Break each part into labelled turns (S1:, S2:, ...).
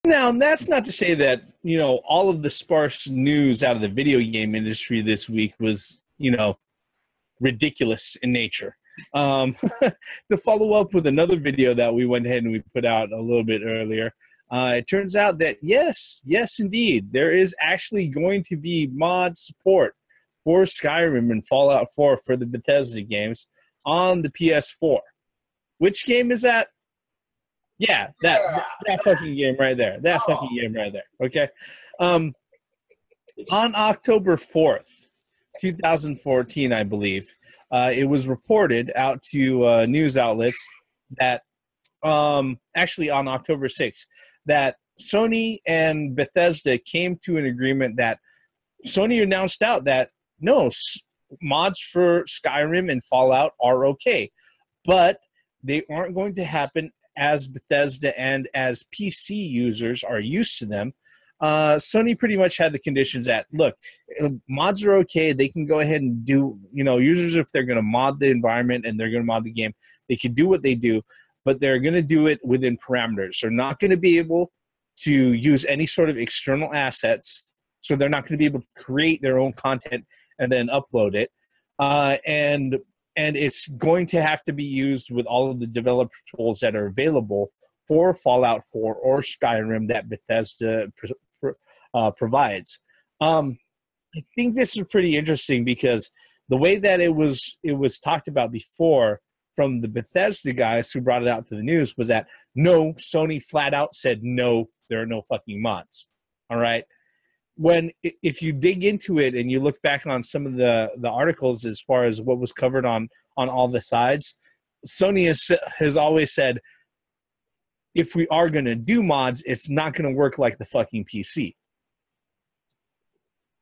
S1: Now, that's not to say that, all of the sparse news out of the video game industry this week was, ridiculous in nature. To follow up with another video that we went ahead and we put out a little bit earlier, it turns out that yes, indeed, there is actually going to be mod support for Skyrim and Fallout 4 for the Bethesda games on the PS4. Which game is that? Yeah, that fucking game right there. That fucking game right there. Okay. On October 4th, 2014, I believe, it was reported out to news outlets that, actually on October 6th, that Sony and Bethesda came to an agreement that Sony announced out that, no, mods for Skyrim and Fallout are okay, but they aren't going to happen as Bethesda and as PC users are used to them. Sony pretty much had the conditions that, look, mods are okay. They can go ahead and do, users, if they're going to mod the environment and they're going to mod the game, they can do what they do, but they're going to do it within parameters. They're not going to be able to use any sort of external assets, so they're not going to be able to create their own content and then upload it. And it's going to have to be used with all of the developer tools that are available for Fallout 4 or Skyrim that Bethesda provides. I think this is pretty interesting because the way that it was talked about before from the Bethesda guys who brought it out to the news was that, no, Sony flat out said, no, there are no fucking mods. All right? If you dig into it and you look back on some of the articles as far as what was covered on all the sides, Sony has always said, if we are going to do mods, it's not going to work like the fucking PC.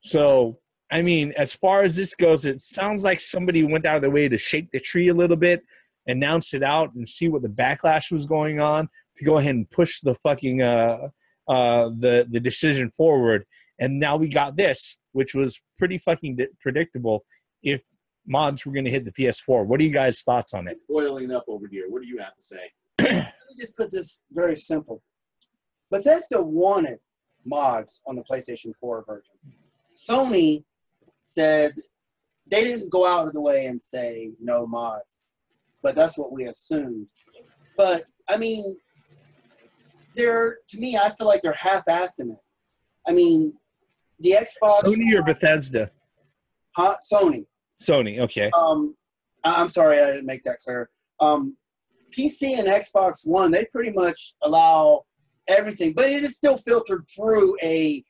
S1: So, I mean, as far as this goes, it sounds like somebody went out of their way to shake the tree a little bit, announce it out, and see what the backlash was going on to go ahead and push the fucking the decision forward. And now we got this, which was pretty fucking predictable if mods were going to hit the PS4. What are you guys' thoughts on it?
S2: Boiling up over here. What do you have to say?
S3: Let me just put this very simple. Bethesda wanted mods on the PlayStation 4 version. Sony said they didn't go out of the way and say no mods, but that's what we assumed. But, I mean, to me, I feel like they're half-assing it. I mean, the Xbox...
S1: Sony or Bethesda?
S3: Huh? Sony.
S1: Sony, okay.
S3: I'm sorry I didn't make that clear. PC and Xbox One, they pretty much allow everything, but it is still filtered through a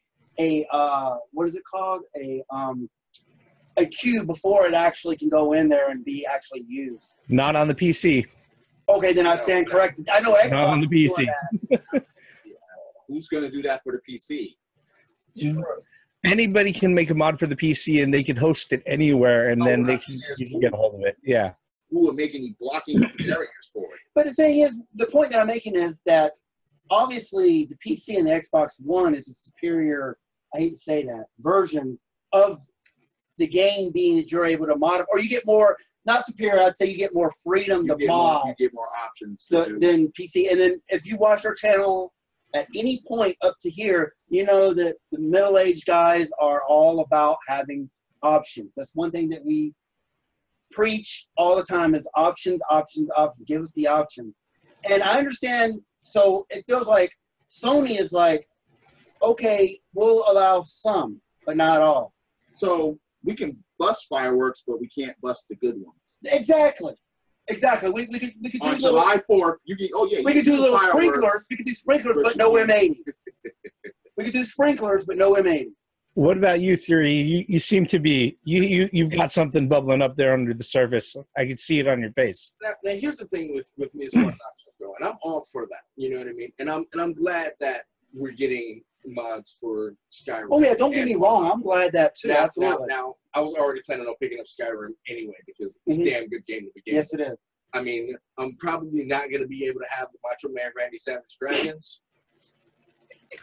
S3: what is it called? A queue before it actually can go in there and be actually used.
S1: Not on the PC.
S3: Okay, then I stand corrected. I know Xbox
S1: not on the PC.
S2: Who's going to do that for the PC?
S1: Anybody can make a mod for the PC and they can host it anywhere, and then you can get a hold of it. Yeah.
S2: Who are making any blocking barriers for it?
S3: But the thing is, the point that I'm making is that obviously the PC and the Xbox One is a superior, I hate to say that, version of the game, being that you're able to modify, or you get more, not superior, I'd say you get more freedom to mod.
S2: You get more options
S3: than PC. And then if you watch our channel at any point up to here, you know that the middle-aged guys are all about having options. That's one thing that we preach all the time is options, options, options. Give us the options. And I understand, so it feels like Sony is like, okay, we'll allow some, but not all.
S2: So we can bust fireworks, but we can't bust the good ones.
S3: Exactly. Exactly. We could do
S2: on July 4th.
S3: We could do little sprinklers. We could do sprinklers, but no M80s. We could do sprinklers, but no M80s.
S1: What about you, Theory? You seem to be you've got something bubbling up there under the surface. I can see it on your face.
S4: Now here's the thing with me as far as options go, and I'm all for that. You know what I mean? And I'm glad that we're getting mods for Skyrim.
S3: Oh yeah, don't get me wrong. I'm glad that too.
S4: Now, I was already planning on picking up Skyrim anyway because it's a damn good game to begin.
S3: Yes, it is.
S4: I mean, I'm probably not going to be able to have the Macho Man Randy Savage Dragons.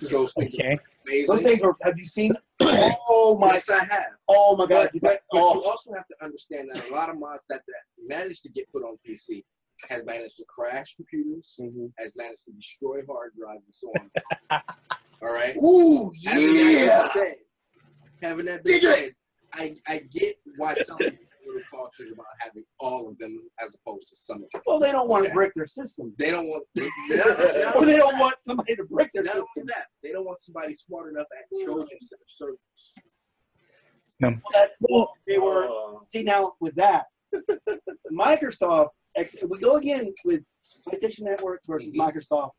S4: Those things are amazing.
S3: Those things are, have you seen? Oh my!
S4: Yes, I have.
S3: Oh my God!
S4: But you also have to understand that a lot of mods that managed to get put on PC has managed to crash computers, has managed to destroy hard drives, and so on. All right.
S2: Ooh,
S4: Having that being said, I get why some people are really cautious about having all of them as opposed to some of them.
S3: Well, they don't want to break their systems.
S4: They don't want.
S3: Or they don't want somebody to break their
S4: Not
S3: system.
S4: only that, they don't want somebody smart enough at Trojan servers.
S1: No.
S3: Well, that's well, they were. See now with that, Microsoft. We go again with PlayStation Network versus Microsoft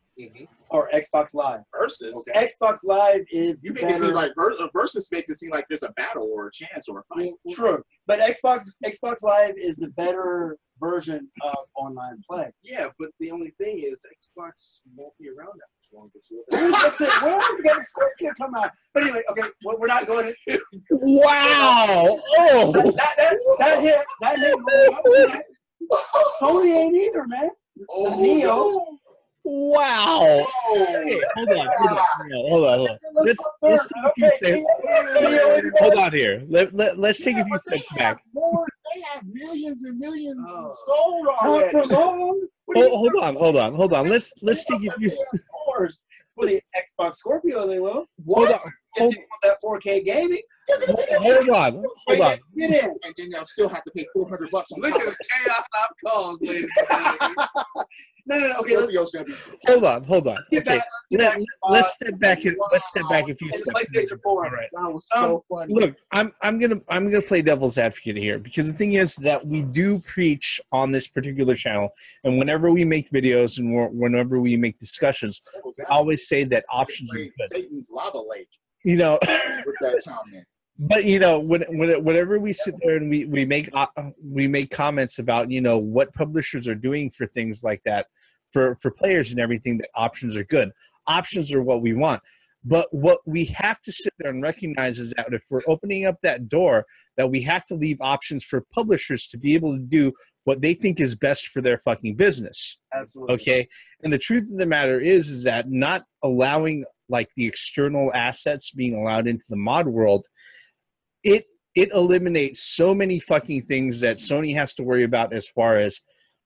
S3: or Xbox Live.
S2: Versus.
S3: Okay. Xbox Live is
S2: You make it seem like versus makes it seem like there's a battle or a chance or a fight.
S3: True, but Xbox Live is the better version of online play.
S4: Yeah, but the only thing is Xbox won't be around that much longer.
S3: Well, we got a Scorpio come out. But anyway, okay, we're not going to.
S1: Wow! Oh!
S3: That hit. Sony ain't either, man. Neo.
S1: Wow! Hey, hold on. Let's take a few steps. Hold on here. Let's take a few steps back.
S2: They have millions and millions sold already.
S3: Not for long.
S1: Hold on. Let's take a few.
S3: For the Xbox Scorpio, they will.
S1: Hold on.
S3: If they want that 4K gaming.
S1: Hold on.
S3: Get in.
S2: And then they'll still have to pay $400 on
S4: Look at the chaos I've caused, ladies and gentlemen.
S3: No. Okay,
S2: Scorpio's gonna be.
S1: Hold on. Okay. Let's step back a few steps.
S3: PlayStation 4.
S1: All right.
S2: That was so funny.
S1: Look, I'm gonna play devil's advocate here because the thing is that we do preach on this particular channel, and whenever we make videos and whenever we make discussions, we always say that options are good.
S2: Satan's lava lake.
S1: You know,
S2: with that comment.
S1: but you know, whenever we sit there and we make comments about what publishers are doing for things like that, for players and everything, that options are good. Options are what we want. But what we have to sit there and recognize is that if we're opening up that door, that we have to leave options for publishers to be able to do what they think is best for their fucking business.
S3: Absolutely.
S1: Okay. And the truth of the matter is that not allowing like the external assets being allowed into the mod world, it eliminates so many fucking things that Sony has to worry about as far as,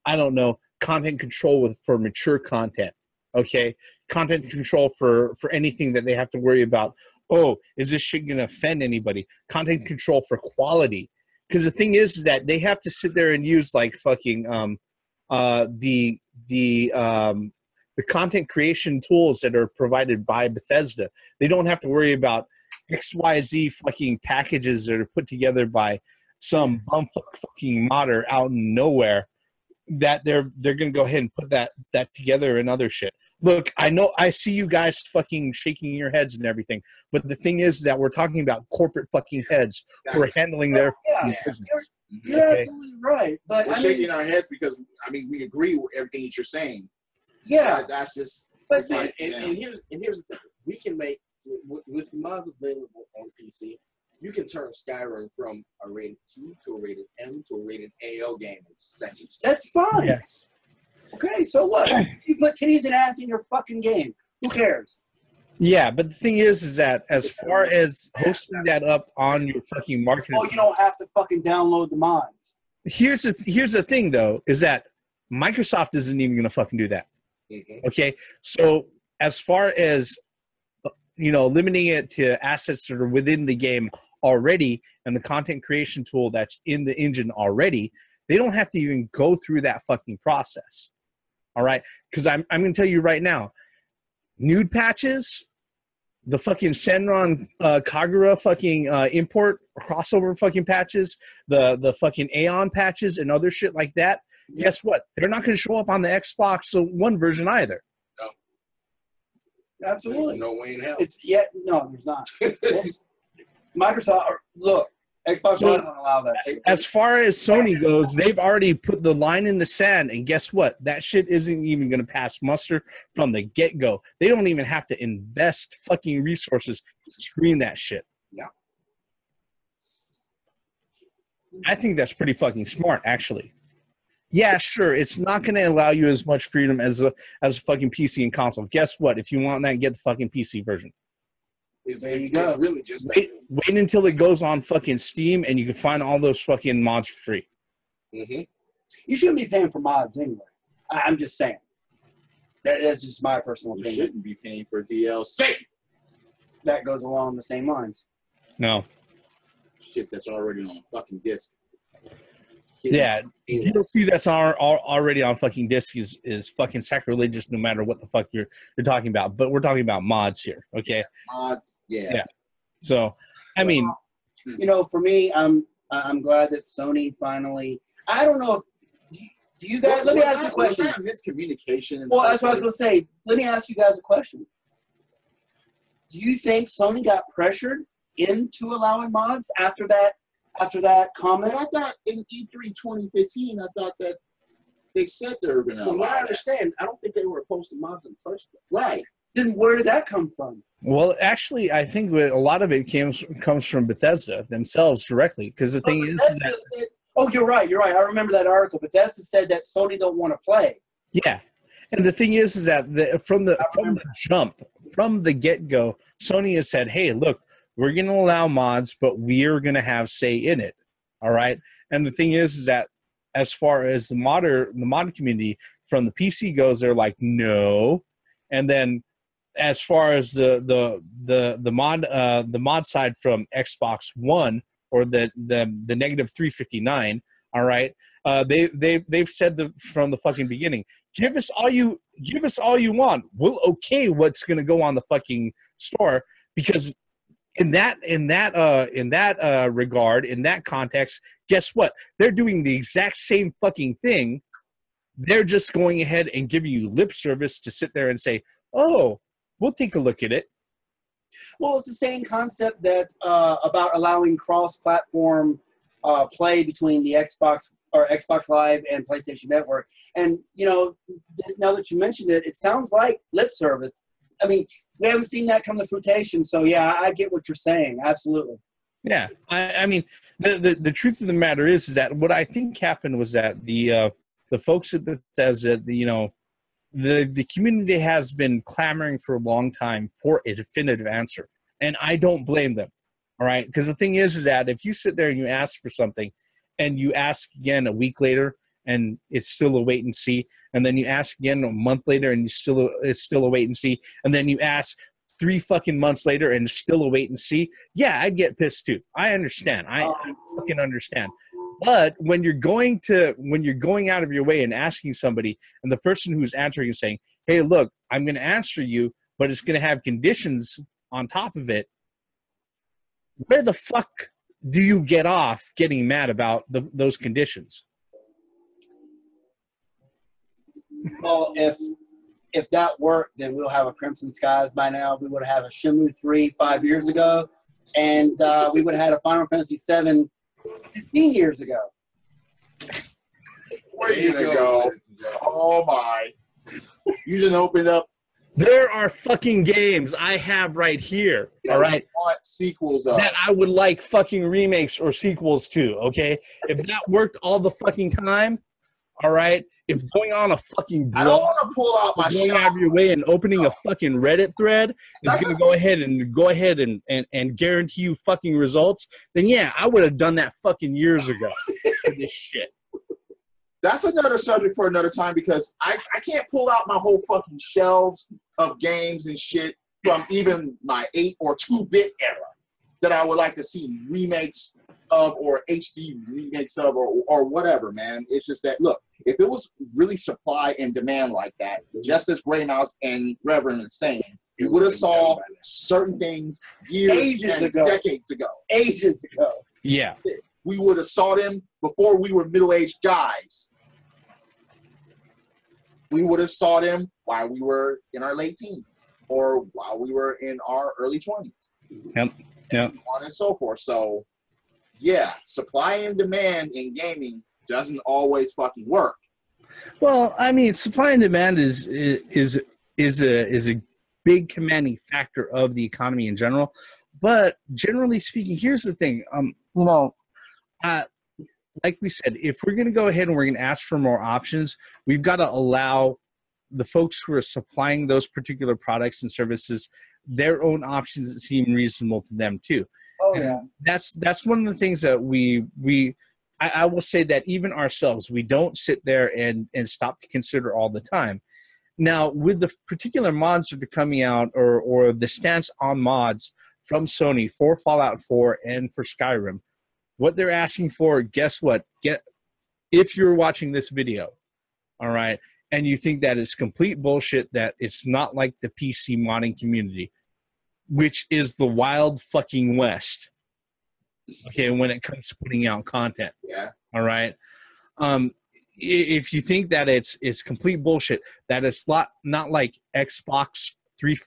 S1: I don't know, content control for mature content. Okay. Content control for anything that they have to worry about. Oh, is this shit going to offend anybody? Content control for quality. Because the thing is that they have to sit there and use like fucking the content creation tools that are provided by Bethesda. They don't have to worry about XYZ fucking packages that are put together by some bumfuck fucking modder out in nowhere that they're going to go ahead and put that together and other shit. Look, I know I see you guys fucking shaking your heads and everything, but the thing is that we're talking about corporate fucking heads who are handling their business.
S3: You're absolutely right. But
S2: we're shaking our heads because we agree with everything that you're saying.
S3: Yeah,
S2: that's just.
S3: But
S4: and here's the thing: we can make with mods available on PC. You can turn Skyrim from a rated T to a rated M to a rated AO game in seconds.
S3: That's fine.
S1: Yes.
S3: Okay, so what? You put titties and ass in your fucking game. Who cares?
S1: Yeah, but the thing is that as far as hosting that up on your fucking market,
S3: you don't have to fucking download the mods.
S1: Here's the thing though, is that Microsoft isn't even gonna fucking do that.
S4: Mm-hmm.
S1: Okay, so as far as limiting it to assets that are within the game already and the content creation tool that's in the engine already, they don't have to even go through that fucking process. All right, because I'm going to tell you right now, nude patches, the fucking Senran Kagura fucking import crossover fucking patches, the fucking Aeon patches and other shit like that. Yeah. Guess what? They're not going to show up on the Xbox One version either.
S4: No.
S3: Absolutely.
S4: There's no way in hell.
S3: No, there's not. Microsoft, look, Xbox One won't allow that shit.
S1: As far as Sony goes, they've already put the line in the sand, and guess what? That shit isn't even going to pass muster from the get-go. They don't even have to invest fucking resources to screen that shit.
S4: Yeah.
S1: I think that's pretty fucking smart, actually. Yeah, sure. It's not going to allow you as much freedom as a fucking PC and console. Guess what? If you want that, get the fucking PC version.
S4: It's really just
S1: wait until it goes on fucking Steam and you can find all those fucking mods for free.
S4: Mm-hmm.
S3: You shouldn't be paying for mods anyway. I'm just saying. That's just my personal
S2: You
S3: opinion.
S2: shouldn't be paying for DLC.
S3: That goes along the same lines.
S1: No.
S2: Shit that's already on a fucking disc.
S1: Yeah, DLC that's already on fucking disc is fucking sacrilegious no matter what the fuck you're talking about. But we're talking about mods here, okay?
S2: Mods, yeah.
S1: So, I mean,
S3: you know, for me, I'm glad that Sony finally. I don't know if do you guys. Let me ask you a question.
S2: Miscommunication.
S3: Well, that's what I was gonna say. Let me ask you guys a question. Do you think Sony got pressured into allowing mods after that comment?
S2: But I thought in E3 2015, I thought that they said they were going to.
S4: From what I understand, I don't think they were opposed to mods in the first place.
S2: Right.
S3: Then where did that come from?
S1: well, actually, I think a lot of it comes from Bethesda themselves directly. Because the thing is that
S3: Said, oh, you're right. I remember that article. Bethesda said that Sony don't want to play.
S1: yeah, and the thing is that from the jump, from the get-go, Sony has said, "Hey, look, we're going to allow mods, but we're going to have say in it." All right. And the thing is that as far as the mod community from the PC goes, they're like, no. And then as far as the mod side from Xbox One or the negative 359, all right, they've said from the fucking beginning, give us all you want. We'll okay what's going to go on the fucking store, because in that regard, in that context, guess what? They're doing the exact same fucking thing. They're just going ahead and giving you lip service to sit there and say, "Oh, we'll take a look at it."
S3: Well, it's the same concept that about allowing cross-platform play between the Xbox Live and PlayStation Network. And you know, now that you mentioned it, it sounds like lip service. I mean, we haven't seen that come to fruition, so yeah, I get what you're saying. Absolutely.
S1: Yeah, I mean, the truth of the matter is that what I think happened was that the folks at Bethesda, the community has been clamoring for a long time for a definitive answer, and I don't blame them. All right, because the thing is that if you sit there and you ask for something, and you ask again a week later, and it's still a wait and see, and then you ask again a month later, and it's still a wait and see, and then you ask 3 fucking months later, and it's still a wait and see. Yeah, I'd get pissed too. I understand. I fucking understand. But when you're going out of your way and asking somebody, and the person who's answering is saying, "Hey, look, I'm going to answer you, but it's going to have conditions on top of it," where the fuck do you get off getting mad about those conditions?
S3: Well, if that worked, then we'll have a Crimson Skies by now. We would have a Shenmue 3 5 years ago, and we would have had a Final Fantasy 7 15 years ago.
S2: Where you gonna go? Oh my! You didn't open up.
S1: There are fucking games I have right here, all right,
S2: Want sequels of
S1: that I would like fucking remakes or sequels to, okay? If that worked all the fucking time, all right? If going on a fucking
S2: I don't
S1: blog,
S2: want to pull out my
S1: going
S2: shelf.
S1: out of your way and opening a fucking Reddit thread is going to go ahead and guarantee you fucking results, then yeah, I would have done that fucking years ago for this shit.
S2: That's another subject for another time, because I can't pull out my whole fucking shelves of games and shit from even my 8 or 2-bit era that I would like to see remakes of, or HD remakes of, or whatever, man. It's just that, look, if it was really supply and demand like that, just as Grey Mouse and Reverend is saying, you would have saw certain things decades ago.
S3: Ages ago.
S1: Yeah.
S2: We would have saw them before we were middle-aged guys. We would have saw them while we were in our late teens, or while we were in our early 20s.
S1: Yep.
S2: And so on and so forth. So, yeah, supply and demand in gaming doesn't always fucking work.
S1: Well, I mean, supply and demand is a big commanding factor of the economy in general. But generally speaking, here's the thing. Like we said, if we're going to go ahead and we're going to ask for more options, we've got to allow the folks who are supplying those particular products and services their own options that seem reasonable to them too.
S3: Oh yeah.
S1: That's one of the things that we I will say that even ourselves, we don't sit there and stop to consider all the time. Now, with the particular mods that are coming out, or the stance on mods from Sony for Fallout 4 and for Skyrim, what they're asking for, guess what? If you're watching this video, all right, and you think that it's complete bullshit, that it's not like the PC modding community, which is the wild fucking west, okay, when it comes to putting out content.
S2: Yeah.
S1: All right. If you think that it's complete bullshit, that it's not like Xbox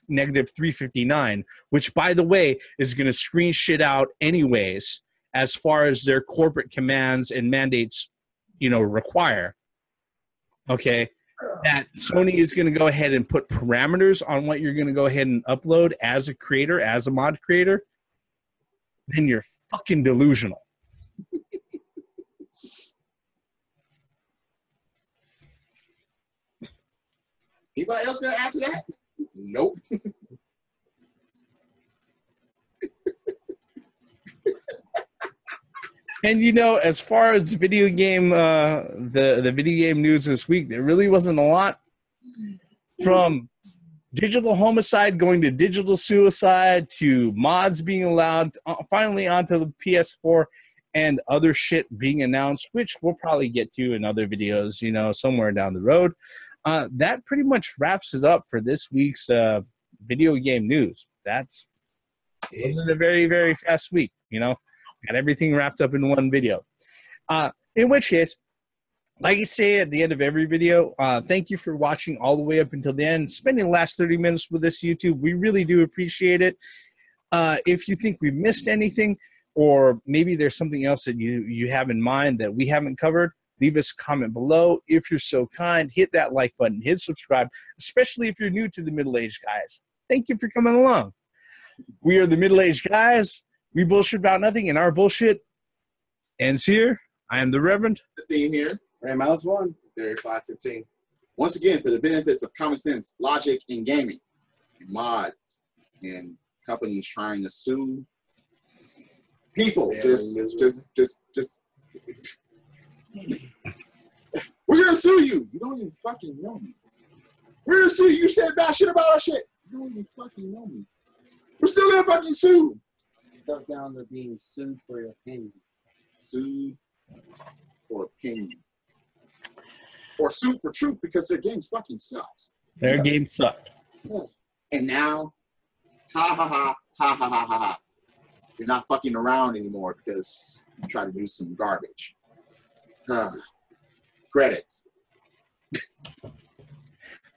S1: negative 359, which, by the way, is going to screen shit out anyways, as far as their corporate commands and mandates, require. Okay. That Sony is going to go ahead and put parameters on what you're going to go ahead and upload as a creator, as a mod creator, then you're fucking delusional.
S2: Anybody else gonna add to that? Nope.
S1: And as far as video game, the video game news this week, there really wasn't a lot. From digital homicide going to digital suicide to mods being allowed, finally onto the PS4, and other shit being announced, which we'll probably get to in other videos, somewhere down the road. That pretty much wraps it up for this week's video game news. Wasn't a very, very fast week, Got everything wrapped up in one video. In which case, like I say at the end of every video, thank you for watching all the way up until the end, spending the last 30 minutes with us, YouTube. We really do appreciate it. If you think we've missed anything, or maybe there's something else that you have in mind that we haven't covered, leave us a comment below. If you're so kind, hit that like button, hit subscribe, especially if you're new to the Middle-Aged Guys. Thank you for coming along. We are the Middle-Aged Guys. We bullshit about nothing, and our bullshit ends here. I am the Reverend.
S2: The theme here.
S3: Mouse 1.
S2: 3515. Once again, for the benefits of common sense, logic in gaming, and mods, and companies trying to sue people, just we're gonna sue you. You don't even fucking know me. We're gonna sue you. You said bad shit about our shit. You don't even fucking know me. We're still gonna fucking sue.
S3: It goes down to being sued for your opinion.
S2: Sued for opinion. Or sued for truth because their games fucking sucks.
S1: Their game sucked.
S2: And now, ha ha ha, ha ha ha ha ha. You're not fucking around anymore because you try to do some garbage. Credits.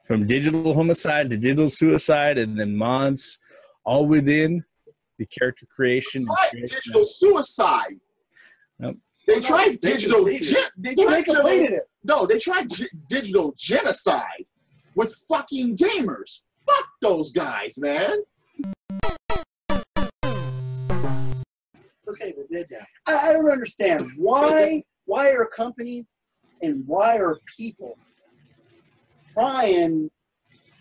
S1: From digital homicide to digital suicide, and then mods, all within the character creation.
S2: Digital suicide.
S1: Yep.
S2: They tried digital.
S3: They completed it.
S2: No, they tried digital genocide with fucking gamers. Fuck those guys, man.
S4: Okay, they're dead now.
S3: I don't understand why are companies and why are people trying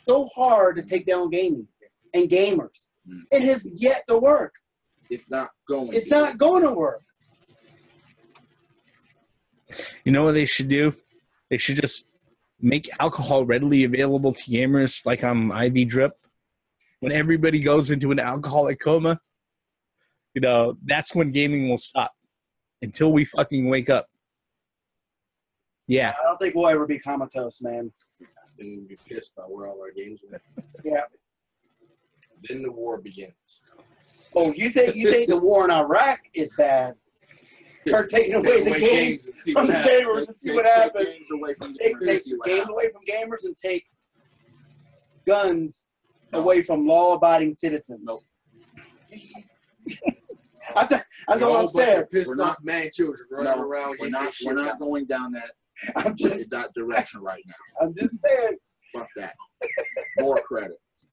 S3: so hard to take down gaming and gamers? It has yet to work.
S2: It's not going.
S3: It's not going to work.
S1: You know what they should do? They should just make alcohol readily available to gamers, like on IV drip. When everybody goes into an alcoholic coma, that's when gaming will stop. Until we fucking wake up. Yeah.
S3: I don't think we'll ever be comatose, man.
S4: And be pissed by where all our games went.
S3: Yeah.
S4: Then the war begins.
S3: Oh, you think the war in Iraq is bad? Start taking away the games from the gamers and see what happens. Take games away from gamers and take guns away from law-abiding citizens.
S2: Nope.
S3: That's all I'm saying.
S4: Pissed off man children running around.
S2: We're not going down that direction right now.
S3: I'm just saying.
S2: Fuck that. More credits.